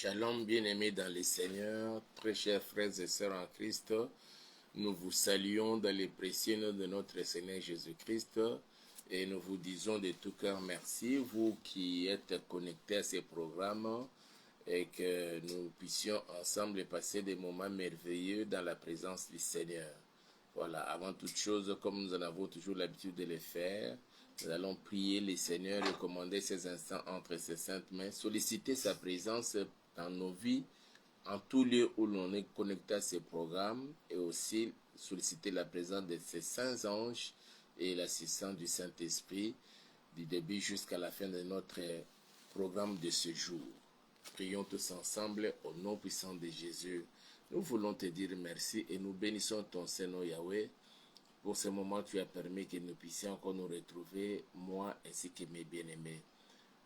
Shalom, bien-aimés dans le Seigneur, très chers frères et sœurs en Christ, nous vous saluons dans les précieux noms de notre Seigneur Jésus-Christ et nous vous disons de tout cœur merci, vous qui êtes connectés à ces programmes et que nous puissions ensemble passer des moments merveilleux dans la présence du Seigneur. Voilà, avant toute chose, comme nous en avons toujours l'habitude de le faire, nous allons prier le Seigneur, recommander ces instants entre ses saintes mains, solliciter sa présence dans nos vies, en tout lieu où l'on est connecté à ces programmes, et aussi solliciter la présence de ses saints anges et l'assistance du Saint-Esprit du début jusqu'à la fin de notre programme de ce jour. Prions tous ensemble au nom puissant de Jésus. Nous voulons te dire merci et nous bénissons ton Seigneur Yahweh. Pour ce moment, tu as permis que nous puissions encore nous retrouver, moi ainsi que mes bien-aimés.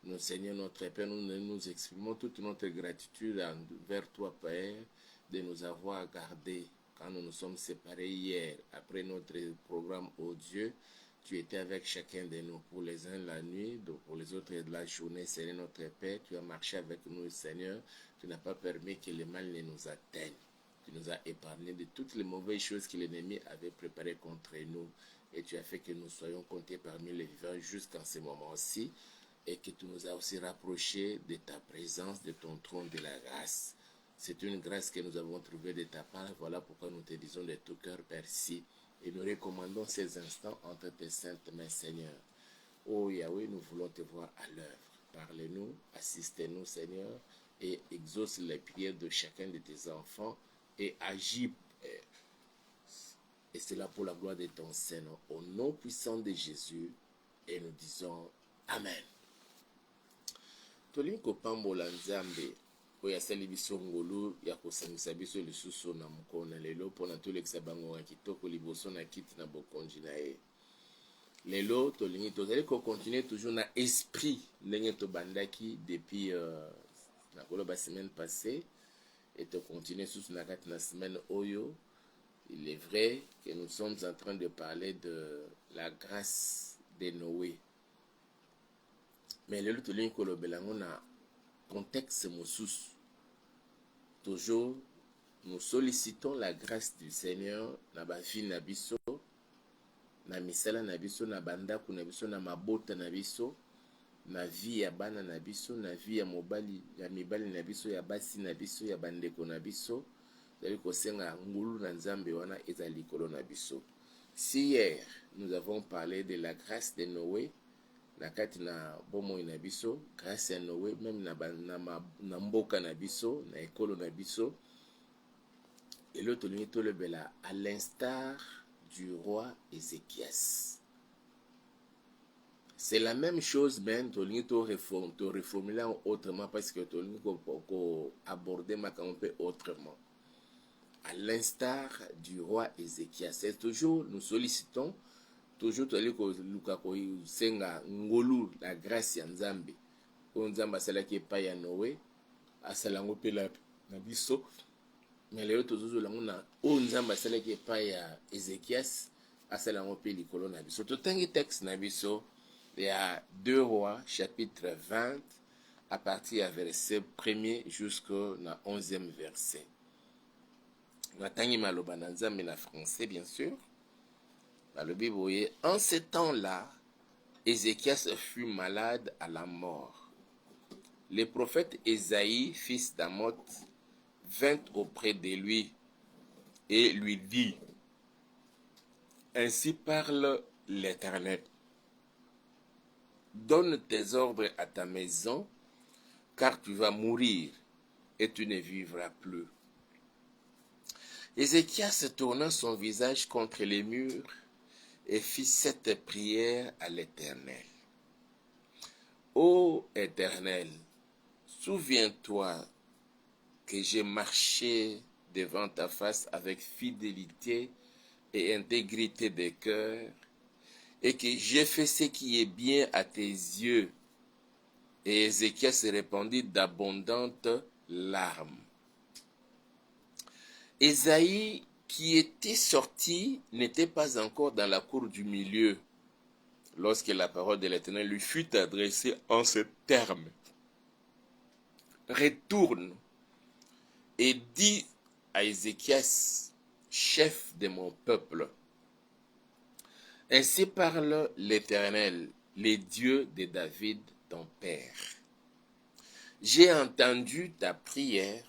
Nous, Seigneur, notre Père, nous exprimons toute notre gratitude envers toi, Père, de nous avoir gardés quand nous nous sommes séparés hier. Après notre programme, oh Dieu, tu étais avec chacun de nous. Pour les uns, la nuit, pour les autres, la journée, Seigneur, notre Père, tu as marché avec nous, Seigneur. Tu n'as pas permis que le mal ne nous atteigne. Tu nous as épargnés de toutes les mauvaises choses que l'ennemi avait préparées contre nous. Et tu as fait que nous soyons comptés parmi les vivants jusqu'en ce moment-ci. Et que tu nous as aussi rapprochés de ta présence, de ton trône de la grâce. C'est une grâce que nous avons trouvée de ta part. Voilà pourquoi nous te disons de tout cœur merci. Et nous recommandons ces instants entre tes saintes mains, Seigneur. Oh Yahweh, nous voulons te voir à l'œuvre. Parle-nous, assiste-nous, Seigneur, et exauce les prières de chacun de tes enfants et agis, Père. Et c'est là pour la gloire de ton Seigneur. Au nom puissant de Jésus, et nous disons Amen. Tolingi kopambola Nzambe oyo asali biso ngolu ya kosangisa biso lisusu na mokolo na lelo mpona tolekisa bango ya kitoko liboso na kiti na bokonzi na ye. Lelo tolingi tozali kokontinue toujours na esprit ndenge tobandaki depuis nakoloba semaine passée et tokontinue susu na kati na semaine oyo. Il est vrai que nous sommes en train de parler de la grâce de Noé. Mais lelo tolingi kolobela ngo na contexte mosusu. Toujours, nous sollicitons la grâce du Seigneur na bavi na biso, na misala na biso, na bandaku na biso, na mabota na biso, na vie ya bana na biso, na vie ya mobali, ya mibali na biso, ya basi na biso, ya bandeko na biso. Zali kosenga ngulu na Nzambe wana ezali likolo na biso. Si hier, nous avons parlé de la grâce de Noé, na kati na bomoi na biso, grâce ya Noé, même na mboka na biso, na ekolo na biso, et l'autre ligne tolebela à l'instar du roi Ézéchias. C'est la même chose, mais tolingi to reformuler autrement parce que tolingi ko aborder makambo peu autrement. À l'instar du roi Ézéchias. C'est toujours, nous sollicitons toujours toli ko luka ko senga ngolu la grâce ya Nzambe. Ko Nzamba asalaki epai ya Noé, asalango pe na biso. Mais lelo tozozolango na o Nzamba asalaki epai ya Ézéchias, asalango pe likolo na biso. Totangi texte na biso ya 2 Rois chapitre 20 à partir du verset 1er jusqu'au 11e verset. Natangi maloba na Nzambe na français bien sûr. Dans le Bible, en ce temps-là, Ézéchias fut malade à la mort. Le prophète Ésaïe, fils d'Amoth, vint auprès de lui et lui dit, ainsi parle l'Éternel. Donne tes ordres à ta maison, car tu vas mourir et tu ne vivras plus. Ézéchias tourna son visage contre les murs et fit cette prière à l'Éternel. Ô Éternel, souviens-toi que j'ai marché devant ta face avec fidélité et intégrité de cœur, et que j'ai fait ce qui est bien à tes yeux. Et Ézéchias répandit d'abondantes larmes. Ésaïe, qui était sorti, n'était pas encore dans la cour du milieu, lorsque la parole de l'Éternel lui fut adressée en ces termes. retourne et dit à Ézéchias, chef de mon peuple, ainsi parle l'Éternel, le Dieu de David, ton père. J'ai entendu ta prière,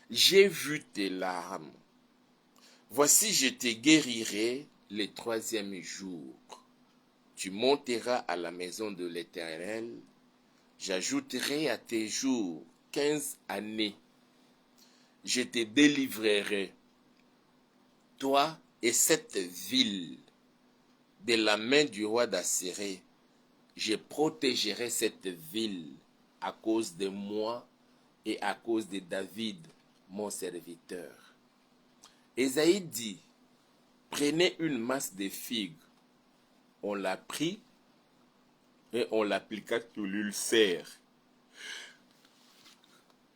j'ai vu tes larmes. Voici, je te guérirai le 3e jour. Tu monteras à la maison de l'Éternel. J'ajouterai à tes jours 15 années. Je te délivrerai, toi et cette ville, de la main du roi d'Assyrée. Je protégerai cette ville à cause de moi et à cause de David, mon serviteur. Ésaïe dit, prenez une masse de figues. On la prit et on l'appliqua sur l'ulcère.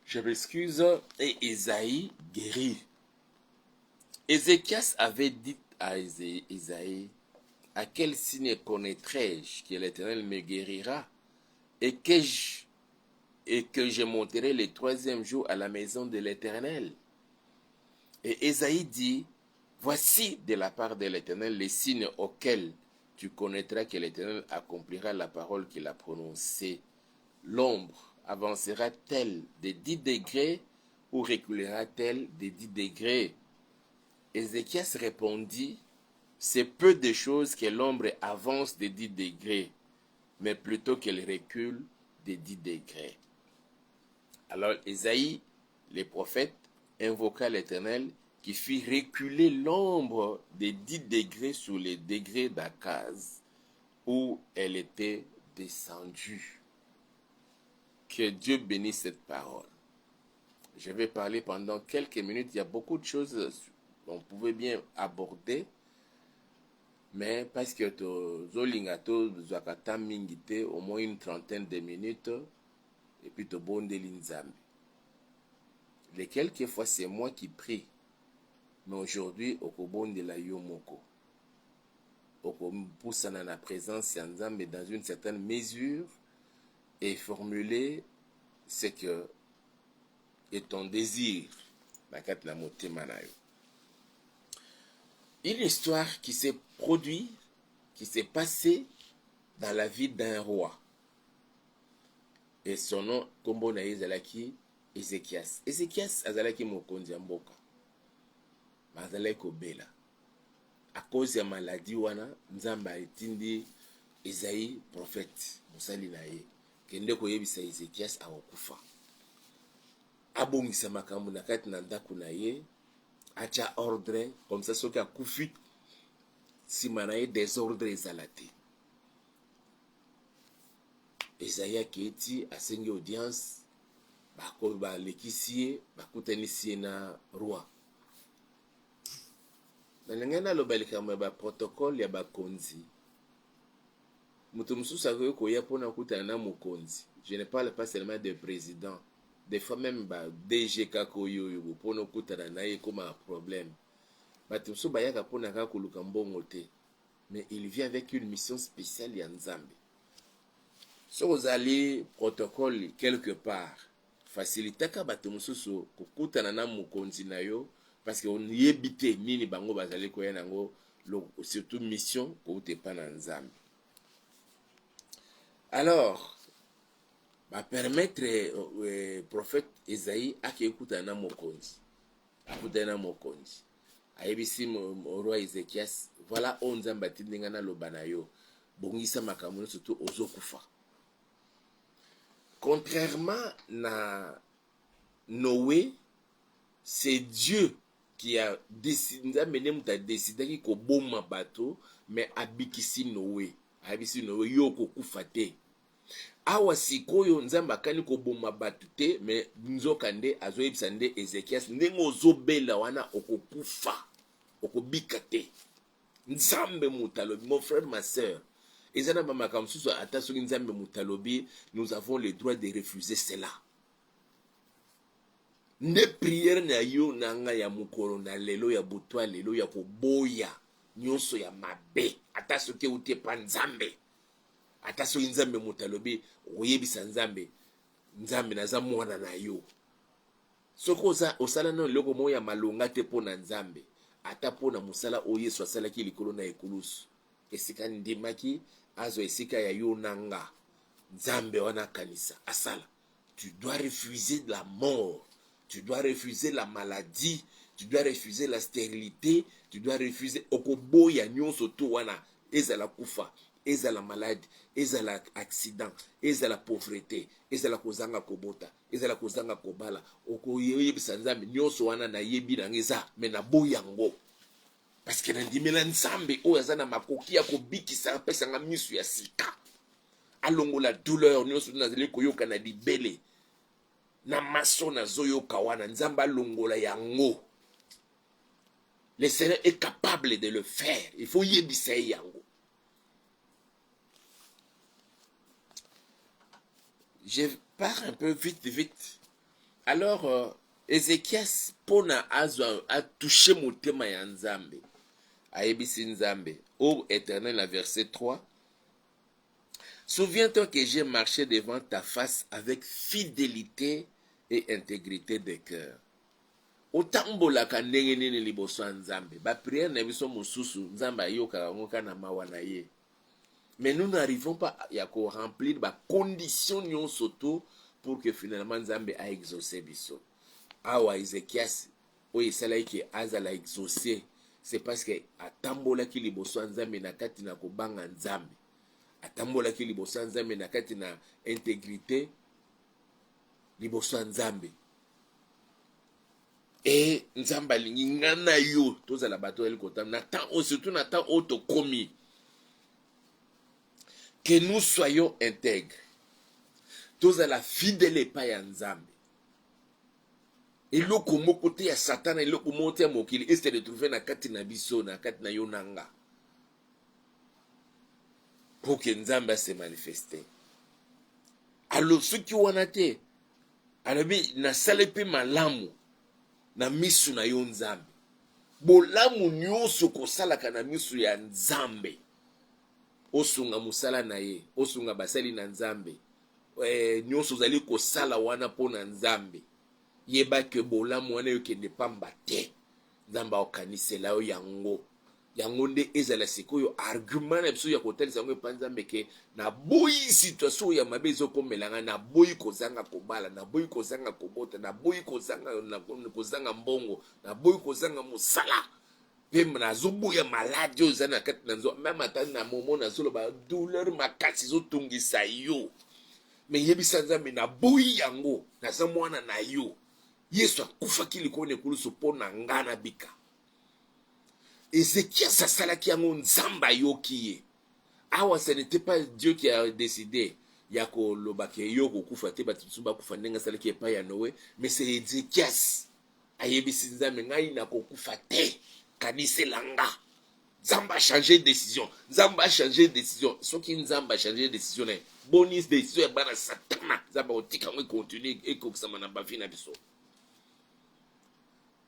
Je m'excuse, et Ésaïe guérit. Ézéchias avait dit à Ésaïe, à quel signe connaîtrai-je que l'Éternel me guérira et que je monterai le 3e jour à la maison de l'Éternel? Et Ésaïe dit, voici de la part de l'Éternel les signes auxquels tu connaîtras que l'Éternel accomplira la parole qu'il a prononcée. L'ombre avancera-t-elle de 10 degrés ou reculera-t-elle de 10 degrés? Ézéchias répondit, c'est peu de choses que l'ombre avance de 10 degrés, mais plutôt qu'elle recule de 10 degrés. Alors Ésaïe, le prophète, invoqua l'Éternel qui fit reculer l'ombre de 10 degrés sur les degrés d'Akaz où elle était descendue. Que Dieu bénisse cette parole. Je vais parler pendant quelques minutes. Il y a beaucoup de choses qu'on pouvait bien aborder, mais parce que Zolingato, Zakata Mingite, au moins une trentaine de minutes, et puis to bonde l'inzambi. Les quelques fois, c'est moi qui prie, mais aujourd'hui, au bonde la yomoko. Au pousse dans la présence mais dans une certaine mesure, et formuler ce que est ton désir. Une histoire qui s'est produite, qui s'est passée dans la vie d'un roi. Et son nom, Kombo na Ezalaki, Ézéchias. Ézéchias azalaki mokonzi ya mboka. Azalaki kobela. À cause ya maladie wana, Nzamba etindi Esaïe prophète, mosali na ye. Kende koyebisa Ézéchias akokufa. Abongisa makambo na kati na ndako na ye, acha ordre, comme ça soki akufi, sima na ye désordre ezala te. Esaïe aketi asengi audience, balekisi ye, bakutanisi ye na roi. Nalingi naloba likambo ya protocole ya bakonzi. Mutu mususu akoki koya mpona kutana na mokonzi. Je ne parle pas seulement de président. Des fois même ba DG kaka oyo mpona kutana na ye comme un problème. Bato mususu bayaka mpona kaka koluka mbongo te. Mais il vient avec une mission spéciale ya Nzambe. So ozali protocole quelque part, facilitaka bato mususu kokutana na mokonzi na yo parce que on yebi te nini bango bazali koya nango, surtout mission koute pa na Nzambe. Alors, permettre prophète Esaïe akekutana na mokonzi. Akutana na mokonzi. Ayebisi roi Ézéchias, voilà on Nzambe atindinga na loba na yo. Bongisa makambo surtout ozokufa. Contrairement à Noé, c'est Dieu qui a décidé, décidé qu'il bon ma bateau, mais abikisi Noé. Abikisi Noé, yoko kufate. Awa sikoyo Nzamba kani ko boma bateau te, mais nzokande azoyebisa nde Ézéchias, ndenge ozobela wana okokufa, okobika te. Nzambe mutalobi, mon frère, ma soeur. Nous avons le droit de refuser cela. Ne prière na yo nanga ya mukoro na lelo ya butwa lelo ya koboya nyonso ya mabe ata soki utie pa Nzambe ata soki Nzambe mutalobi oyebisa Nzambe nzambe naza mwana na yo. Soki osala no eloko moko ya malonga te mpo na nzambe, ata mpo na mosala oyo Yesu asalaki likolo na ekulusu, esika ndimaki azwa esika ya yo na nga, nzambe wana kanisa asala. Tu dois refuser la mort, tu dois refuser la maladie, tu dois refuser la stérilité, tu dois refuser okoboya nyonso to wana, ezala kufa, ezala malade, ezala accident, ezala pauvreté, ezala kozanga kobota, ezala kozanga kobala, okoyebisa nzambe nyonso wana na yebi na ngeza me na boyango. Parce que nandimela nzambe oyo aza na makoki ya kobikisa apesanga misu ya sika, alongola douleur nyonso nazali koyoka na libele na maso nazoyoka wana, nzambe alongola yango. Le Seigneur est capable de le faire. Il faut yebisa yango. Je pars un peu vite. Alors, Ézéchias pona a touché motema ya nzambe. Ayebisi nzambe. Ô Éternel, la verset 3. Souviens-toi que j'ai marché devant ta face avec fidélité et intégrité de cœur. Otambolaka ndenge nini liboso ya nzambe. Ba prière na biso mosusu nzambe ayokaka ngo kana mawa na ye. Mais nous n'arrivons pas à remplir les conditions nyonso to pour que finalement nzambe a exaucé biso. Awa Ezekias oyo esalaki ke azala exaucé, c'est parce que atambolaki liboso ya nzambe na kati na kobanga nzambe, atambolaki liboso ya nzambe na kati na intégrité liboso ya nzambe. Et nzambe alingi nga na yo tozala bato eli kotama na temps, surtout na temps oyo tokomi, que nous soyons intègres, tozala fidèle epai ya nzambe. Eloko moko te ya satana, eloko moko te ya mokili ese retrouver na kati na biso, na kati na yo nanga, pour que nzambe se manifeste. Alors soki wana te alobi nasala mpe malamu na misu na yo nzambe, bolamu nyonso kosalaka na misu ya nzambe, osunga musala na ye, osunga basali na nzambe, nyonso ozali kosala wana mpo na nzambe, yeba ke bolamu wana yokende pamba te, nzambe akokanisela yo yango. Yango nde ezala sikoyo argument na biso ya kotalisa yango epa nzambe ke naboyi situation ya mabe ezokomelanga, naboyi kozanga kobala, naboyi kozanga kobota, naboyi kozanga mbongo, naboyi kozanga mosala, mpe nazoboya maladi oyo eza na kati na nzo, meme ata na momo nazoloba douleur makasi ezotungisa yo, me yebisa nzambe naboyi yango, naza mwana na yo, Yesu akufaki likolo na ekulusu mpo na nga na bika. Ézéchias asalaki yango, nzambe ayoki ye. Awa ce n'était pas Dieu qui a décidé ya koloba ke yo kokufa te, bato mosusu bakufa ndenge asalaki epai ya Noé, mais c'est Ézéchias ayebisi nzambe ngai nakokufa te, kanisela nga. Nzambe a changé décision, nzambe a changé décision. Soki nzambe a changé décision na bonus décision ya bana satana, nzambe otika ngo continue ekokisama na bavi na biso.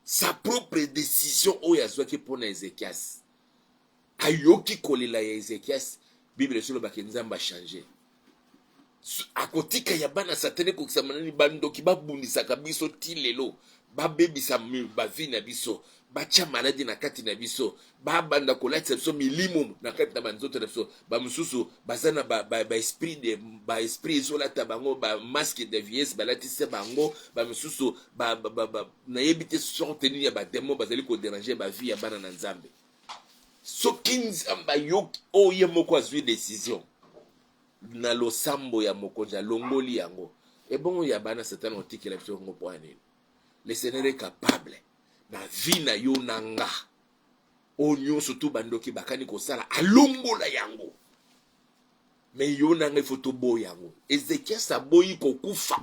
Sa propre décision oyo azwaki mpo na Ézéchias, ayoki kolela ya Ézéchias, Bible esolobaki nzambe a changé. Akotika ya bana satana ekokisama nani, bandoki babundisaka biso ti lelo, babebisa bavi na biso, batia maladi na kati na biso, babanda kolatisa biso milimo na kati na banzoto na biso, bamosusu baza na baesprit ezolata bango bamasque de vieillesse balatisa bango, bamosusu nayebi te sorte nini ya bademo bazali koderange bavi ya bana na nzambe. Soki nzambe ayoki oyo ye moko azwi décision na losambo ya mokonzi alongoli yango, ebongo ya bana satana otikela biso yango mpo anini. Le Seigneur est capable na vie na yo nanga oyo nyonso tu bandoki bakani kosala alongola yango, me yo nanga ifo toboya yango. Ézéchias aboyi kokufa,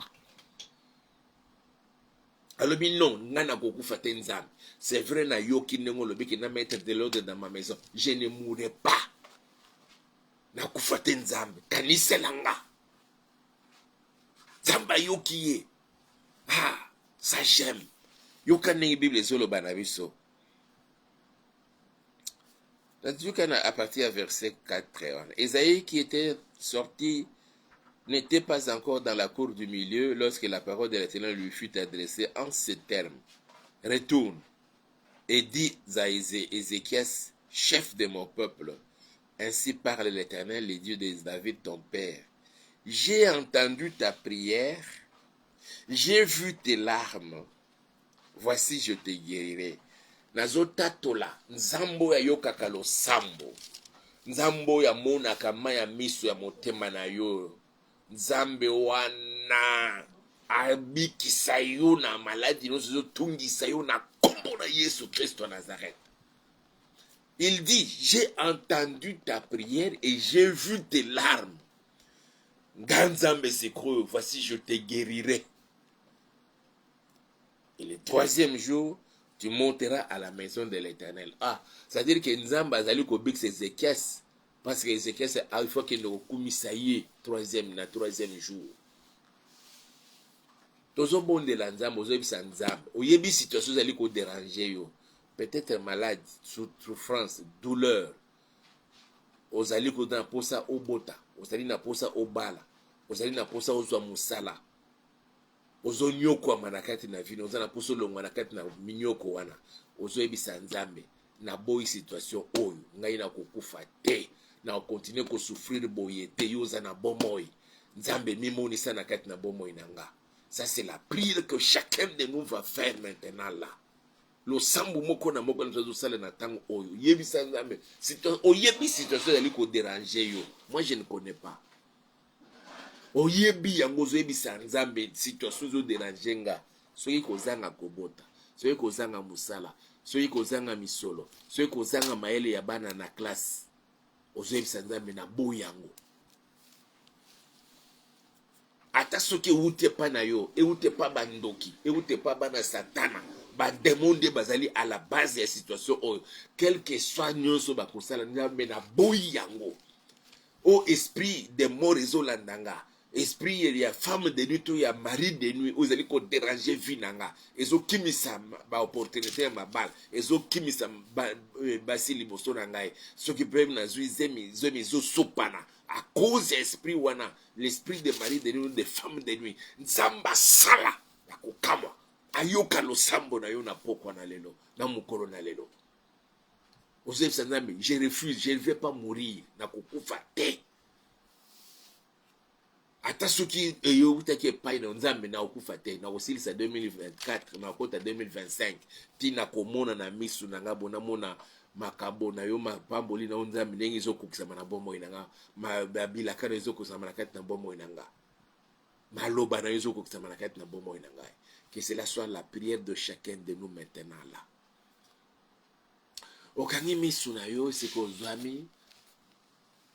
alobi non, nga na kokufa te nzambe. C'est vrai na yoki ndenge olobi ke na mettre de l'ordre dans ma maison, je ne mourrai pas, na kufa te nzambe, kanisela nga. Nzambe ayoki ye. Ah, ça j'aime. Yoka ndenge Bible ezoloba na biso. À partir du verset 4, Esaïe qui était sorti n'était pas encore dans la cour du milieu lorsque la parole de l'Éternel lui fut adressée en ces termes. Retourne et dis à Ézéchias, chef de mon peuple, ainsi parle l'Éternel, le Dieu de David, ton père. J'ai entendu ta prière, j'ai vu tes larmes. Voici, je te guérirai. Nazotatola, nzambo ya yokaka losambo. Nzambo ya monaka maya miso ya motema na yo. Nzambe wana abikisa yo na maladi nyonso ezotungisa yo na kombo na Yesu Christ wa Nazareth. Il dit, j'ai entendu ta prière et j'ai vu tes larmes. Nzambe sekro, voici je te guérirai. Et le troisième jour, tu monteras à la maison de l'Éternel. Ah, c'est-à-dire que Nzamba azali kobik c'est Ézéchias. Parce que Ézéchias, il faut qu'il ne commise troisième jour. Tozo bonde la Nzamba, ozoyebisa Nzamba. Oyebi situation zali ko déranger yo. Peut-être malade, souffrance, douleur. Ozali ko na posa obota, ozali na posa obala, ozali na posa ozwa musala. Ozonyoko manakati na vino, ozana poso longo manakati na minyoko wana. Ozoyebisa Nzambe na boyi situation oyo, ngai na kokufa te, na continuer ko souffrir boye te, yoza na bomoi. Nzambe mimonisa na kati na bomoi nanga. Ça c'est la prière que chacun de nous va faire maintenant là. Lo sambu moko na moko na sala na tango oyo. Yebisa Nzambe, oyebi situation yali ko déranger yo. Moi je ne connais pas. Oyebi yango zoyebisa Nzambe situation zo déranger nga. Soki kozanga kobota, soki kozanga musala, soki kozanga misolo, soki kozanga maele ya bana na classe. Ozoyebisa Nzambe na boyi yango. Ata soki eute pa na yo, eute pa bandoki, eute pa bana satana, ba demonde bazali à la base ya situation oyo, quel que soit nyonso ba kosala Nzambe na boyi yango. O esprit de mort ezolandanga, esprit ya femme de nuit to ya mari de nuit ozali ko déranger vie nanga, ezokimisa ba opportunité ya mabala, ezokimisa basi liboso na ngai, soki pe na zui zemi ezosopana à cause de l'esprit wana, l'esprit de mari de nuit, de femme de nuit, Nzamba sala na kokamwa ayoka losambo na yo na pokwa na lelo, na mukolo na lelo. Ozebisa Nzambe, je refuse, je ne vais pas mourir na kokufa te. Ata soki yo utaki epai na Nzambe na okufa te, na kosilisa 2024 na kota 2025 tina komona na misu na nga bona mona makabo na yo mapamboli na Nzambe ndenge ezokokisama na bomoi na nga, babilaka na ezokokisama na kati na bomoi na nga, maloba na yo ezokokisama na kati na bomoi na nga. Que cela soit la prière de chacun de nous maintenant là. Okangi misu na yo siko ozwami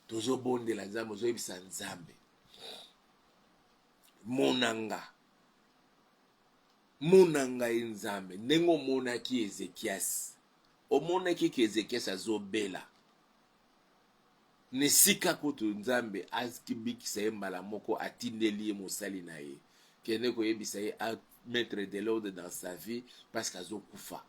tozobondela Nzambe, ozoyebisa Nzambe monanga Nzambe ndenge omonaki Ézéchias, omonaki ke Ézéchias azobela nesika kutu Nzambe akibikisa ye mbala moko atindeli ye mosali na ye kende koyebisa ye a mettre de l'ordre dans sa vie parce qu'azokufa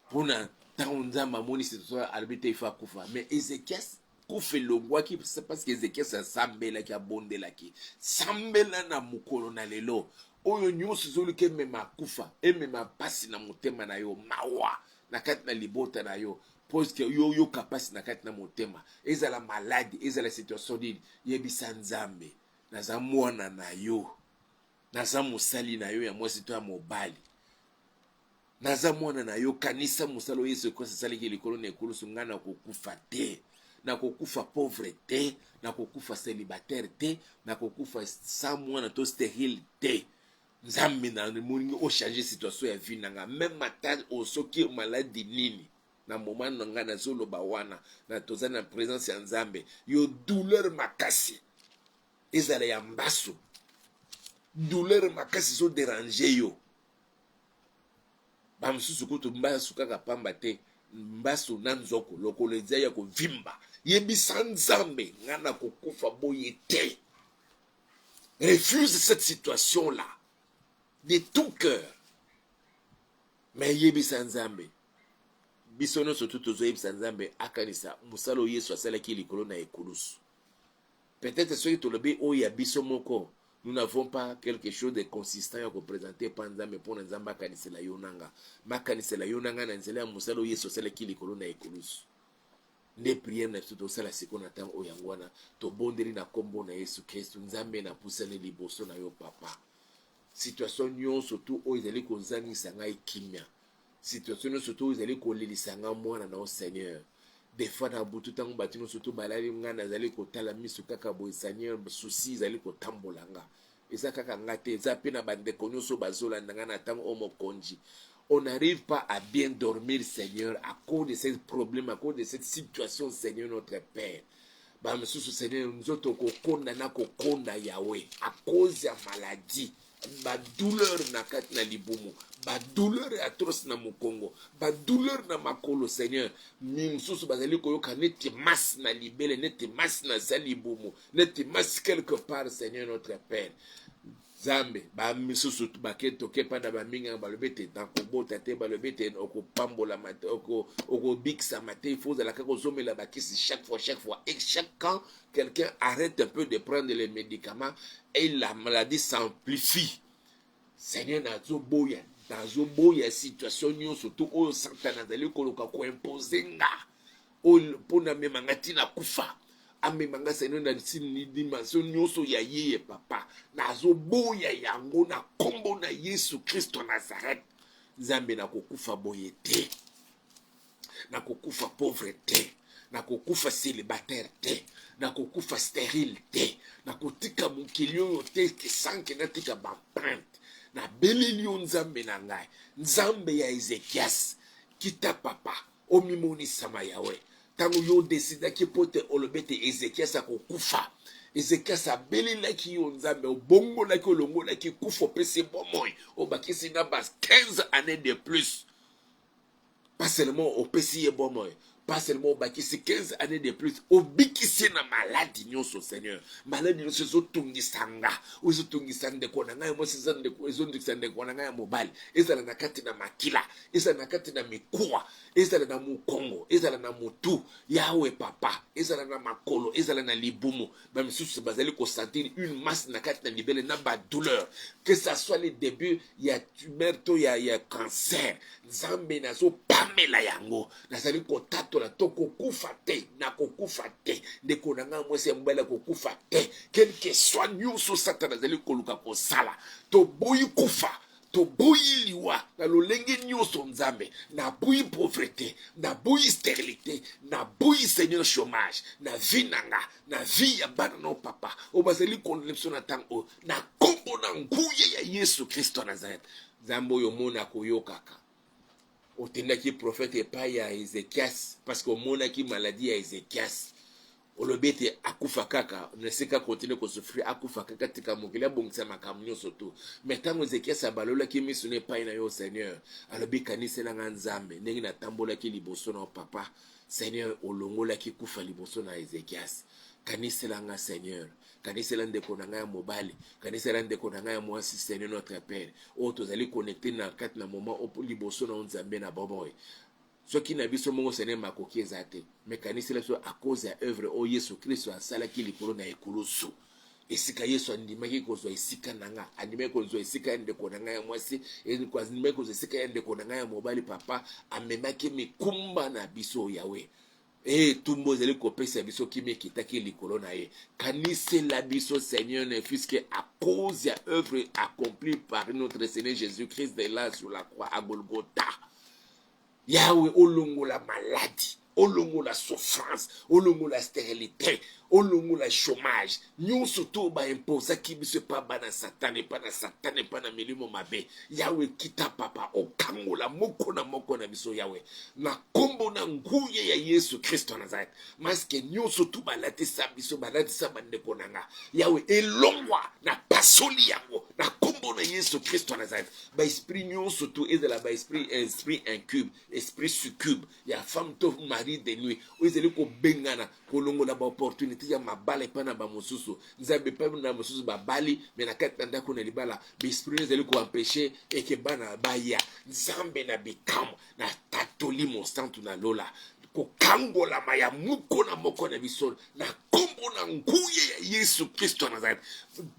mpona ntango Nzambe amoni situation alobi te ifa kufa. Mais Ézéchias kufa elongwaki parce que Ézéchias asambelaki abondelaki sambela na mokolo na lelo oyo nyonso ezoluki emema akufa, emema pasi na motema na yo, mawa na kati na libota na yo, poske yo yoka pasi na kati na motema, ezala maladi, ezala situation nini, yebisa Nzambe naza mwana na yo, naza mosali na yo ya mwasi to ya mobali, naza mwana na yo, kanisa mosala oyo Yesu Kristo asalaki likolo na ekulusu, nga na kokufa te, na kokufa pauvre te, na kokufa célibataire te, na kokufa sa mwana to stérile te. Nzambe na moni o changer situation ya vie nanga, même matin osoki maladi nini na moment na nga na zoloba wana na toza na présence ya Nzambe, yo douleur makasi ezala ya mbaso, douleur makasi zo déranger yo, bamsusu kutu mbaso kaka pamba te, mbaso na nzoko lokolo eza ya kovimba, yebisa Nzambe nga na kokufa boye te. Refuse cette situation là de tout cœur. Mais yebisa Nzambe biso nyonso tu tozoyebisa Nzambe akanisa mosala oyo Yesu asalaki likolo na ekulusu, Peut-être ceux qui ont oh ya biso moko. Nous n'avons pas quelque chose de consistant à représenter pendant mais pour nous amba kanisela yonanga. Ma kanisela yonanga na nzela musalo yeso sele kili kolona ekolus. Ne prière na tout ça la seconde temps oyangwana to bondeli na kombo na Yesu Kristo nzambe na pusane liboso na yo papa. Situation nyon surtout o ezali kozangisa ngai kimia. Situation surtout ezali kolelisa nga mwana na o Seigneur. Des fois na butu tango batino surtout balali nga nazali kotala miso kaka boy Seigneur souci ezali kotambolanga. Eza kaka ngate eza pe na bande konyoso bazolanda nga na tango omo konji. On n'arrive pas à bien dormir, Seigneur, à cause de ces problèmes, à cause de cette situation, Seigneur, notre Père. Bah, monsieur, Seigneur, nous autres, konda Yahweh, à cause de la maladie, ba douleur na kat na libumu, ba douleur atroce na mukongo, ba douleur na makolo, Seigneur, mimsusu bazali koyoka neti mas na libele, neti mas na zalibumu, neti mas quelque part, Seigneur, notre Père. Zambe ba misusu baketo kepa na baminga balobete dans kobota te balobete oko pambola mate oko bixa mate il faut la kozomela bakisi chaque fois et chaque quand quelqu'un arrête un peu de prendre les médicaments et la maladie s'amplifie. Seigneur nazo boya situation nyo surtout o satana dali koloka ko imposer nga o pona memangati na kufa. Amemanga Seigneur na dimension nyonso ya yeye papa nazo boya yango na kombo na Yesu Kristo Nazareth. Nzambe na kokufa boye te, na kokufa pauvre te, na kokufa célibataire te, na kokufa stérile te, na kotika mukilio te kisanke na tika bamprinte na belilio nzambe na ngai, nzambe ya Ezekias kita papa omimoni sama yawe. Tango yo décida ki pote olobete Ezekias akokufa. Ezekias abeli laki yo nzambe obongo laki olongo laki kufa pese bomoy obakisi na bas 15 années de plus. Pas seulement au pesi bomoy, pas seulement au bakisi 15 années de plus, au bikisi na maladie nyonso Seigneur. Maladie nyonso zo tungisanga, ozo tungisande kona ngai mo sizande ko ezo tungisande kona ngai mobile. Ezala na kati na makila, ezala na kati na mikuwa, ezala na mukongo, ezala na mutu, Yahweh papa, ezala na makolo, ezala na libumu. Ba misusu bazali ko sentir une masse na kati na libele na ba douleur. Que ça soit les débuts, il y a tumeur, il y a cancer. Nzambe nazo pamela yango. Nazali ko tato la to kokufa te, na kokufa te. Ndeko na nga mwese mbele kokufa te. Quel que soit nyonso satana nazali koluka ko sala. To boyi kufa. To boyi liwa na lolenge nyonso nzambe, na boyi pauvreté, na boyi stérilité, na boyi Seigneur chômage, na vie nanga, na vie ya bana no papa, obazeli konlepso na tango, na kombo na nguye ya Yesu Kristo Nazareth. Zambo yo mona koyokaka. Otendaki prophète epai ya Ezekias, parce que omonaki maladie ya Ezekias. Olobete akufa kaka, neseka continue ko souffrir akufa kaka tika mokili abongisa makambo nyonso to. Mais tango Ezekias abalola ki miso ne epai na yo Seigneur, alobi kanisela nga nzambe ndenge natambolaki liboso na papa. Seigneur olongola ki kufa liboso na Ezekias. Kanisela nga Seigneur, kanisela ndeko na nga ya mobali, kanisela ndeko na nga ya mwasi Seigneur notre Père. O tozali connecté na kati na moment opo liboso na nzambe na boboy. Ce qui n'a biso mongo Seigneur makoki ezate. Mécanisme so à cause ya œuvre o Yesu Kristo asala ki likolo na ekoloso. Esika Yesu andimaki kozwa esika nanga, andimaki kozwa esika ndeko nanga ya mwasi, andimaki kozwa esika ndeko nanga ya mobali papa, amemaki mikumba na biso Yahweh. Tumbo zeli kopesa biso kimi kitaki likolo na ye. Kanise la biso Seigneur ne fût-ce que à cause ya œuvre accomplie par notre Seigneur Jésus-Christ de là sur la croix à Golgotha. Yahweh olongo la maladie, olongo la souffrance, olongo la stérilité, olongo la chômage. Nyon surtout ba imposa ki biso pa bana satane, pa na milimo mabe. Yahweh kita papa okango la moko na biso Yahweh. Na kombo na nguye ya Yesu Kristo Nazareth. Maske nyon surtout balatisa biso balatisa bandeko nanga. Yahweh elongwa na pasoli yango. Na kombo na Yesu Kristo Nazareth. Ba esprit nyon surtout ezala ba esprit incube, esprit succube. Ya femme to mari de nuit. Oezeli ko bengana kolongo na ba opportunité ya mabala pana ba mosusu. Nzambe pa na mosusu ba bali mais na kati ndako na libala. Ba esprit ezeli ko empêcher et que bana baya. Nzambe na bikamo na tatoli monstantu na lola. Kokangola maya muko na moko na bisol na kombo nkombo na nguya ya Yesu Kristo Nazareth.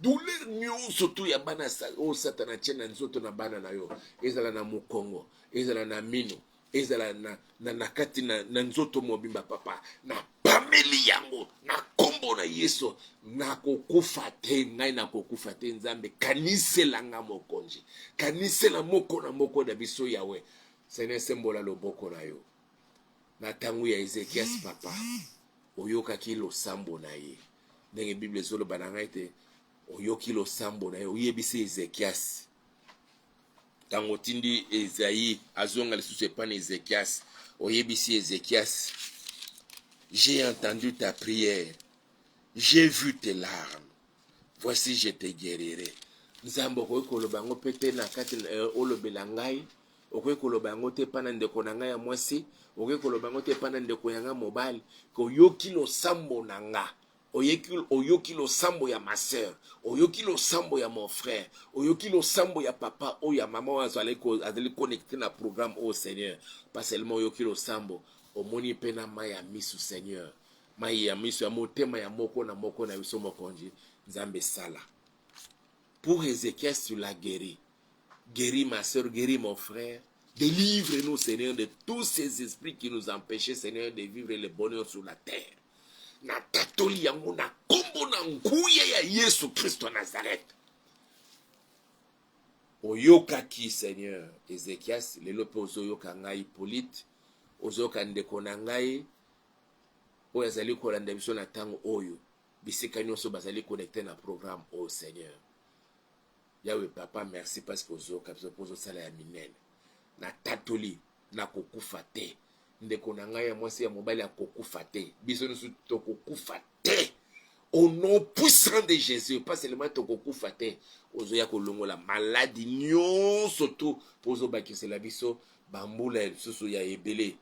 Douleur nyonso tu ya bana o Satana atie na nzoto na bana na yo, ezala na mokongo, ezala na mino, ezala na kati na nzoto mobimba papa, na pameli yango na kombo na Yesu, na kokufa te, ngai na kokufa te. Nzambe kanisela nga mokonzi, kanisela moko na moko na biso yawe. Seigneur, sembola loboko na yo na tangu ya Ezekias papa, oyokaki losambo na ye ndenge Bible ezoloba na ngai te. Oyoki losambo na ye, oyebisi Ezekias tango tindi Esaïe azonga lisusu epana Ezekias, oyebisi Ezekias, j'ai entendu ta prière, j'ai vu tes larmes, voici je te guérirai. Nzambe okoki koloba yango mpe te na kati olobela ngai, okoki koloba yango te mpa na ndeko na ngai ya mwasi, okoki koloba yango te mpa na ndeko ya ngai mobali, ke oyoki losambo na nga, oyoki losambo ya ma sœur, oyoki losambo ya mon frère, oyoki losambo ya papa oyo ya mama oyo azali connecté na programme au Seigneur. Pas seulement oyoki losambo, omoni mpe na mai ya misu Seigneur, mai ya misu ya motema ya moko na moko na biso mokonzi. Nzambe sala. Pour Ézéchias, tu l'as guéri. Guéris ma soeur, guéris mon frère. Délivre-nous, Seigneur, de tous ces esprits qui nous empêchaient, Seigneur, de vivre le bonheur sur la terre. Na tatoli yango na kombo na nguya ya Yesu Kristo Nazareth. Oyokaki, Seigneur, Ézéchias, lelo pe ozoyoka ngai Hippolyte, ozoyoka ndeko na ngai, oyo azali kolanda biso na tango oyo, bisika nyonso bazali connecté na programme au Seigneur. Yahweh papa, merci parce que ozoyoka biso po ozosala ya minene. Na tatoli na kokufa te, ndeko na ngai ya mwasi ya mobali ya kokufa te, biso nyonso tokokufa te. Au nom puissant de Jésus, pas seulement tokokufa te, ozoya kolongola maladie nyonso tu po ozobakisela biso bambula lisusu ya ebele,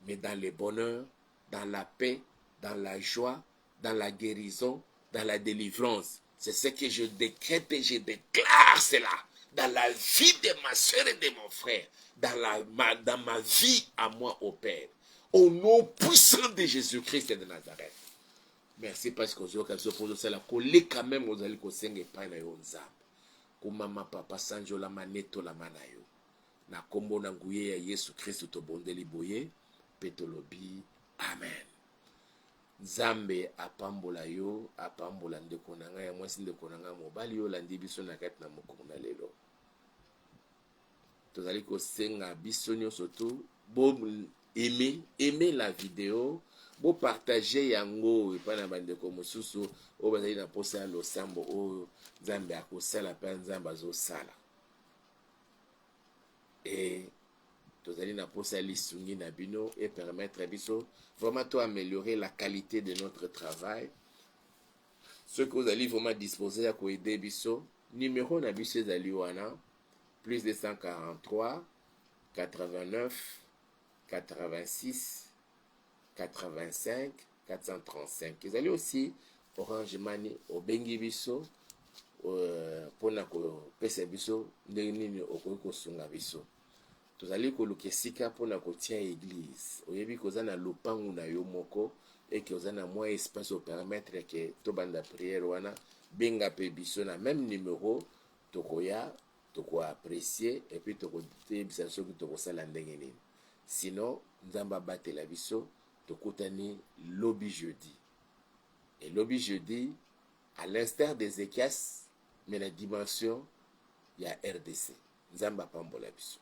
mais dans le bonheur, dans la paix, dans la joie, dans la guérison, dans la délivrance. C'est ce que je décrète et je déclare cela dans la vie de ma soeur et de mon frère, dans ma vie à moi au Père. Au nom puissant de Jésus-Christ de Nazareth. Merci parce que vous avez posé la colère quand même, vous allez kosenga epai na yo nzambe. Kumama papa sanjo la maneto la manayo. Na kombo na nguye ya Yesu Kristo to bondeli boye, petolobi. Amen. Nzambe apambola yo, apambola ndeko na ngai ya mwasi ndeko na ngai mobali yo landi biso na kati na mokolo na lelo. Tozali kosenga biso nyonso tu bo aimer la vidéo, bo partager yango epa na bandeko mosusu oyo bazali na posa ya losambo oyo Nzambe akosala mpe Nzambe azosala. Et tozali na posa lisungi na bino et permettre biso vraiment to améliorer la qualité de notre travail. Ce que vous allez vraiment disposer à aider biso, numéro na biso ezali wana plus 243 89 86 85 435. Ils allaient aussi Orange Money au bengi biso pour na ko pesa biso ndeni okoki kosunga biso. Tozali koluka esika pour na kotia église. Oyebi koza na lopangu na yo moko et que oza na moins espace au permettre que to banda prière wana benga pe biso na même numéro tokoya toko apprécier et puis toko tebisa soki toko sala ndenge nini. Sinon nzamba batela biso tokutani lobby jeudi. Et lobby jeudi à l'instar des Ézéchias mais la dimension ya RDC. Nzamba pambola biso.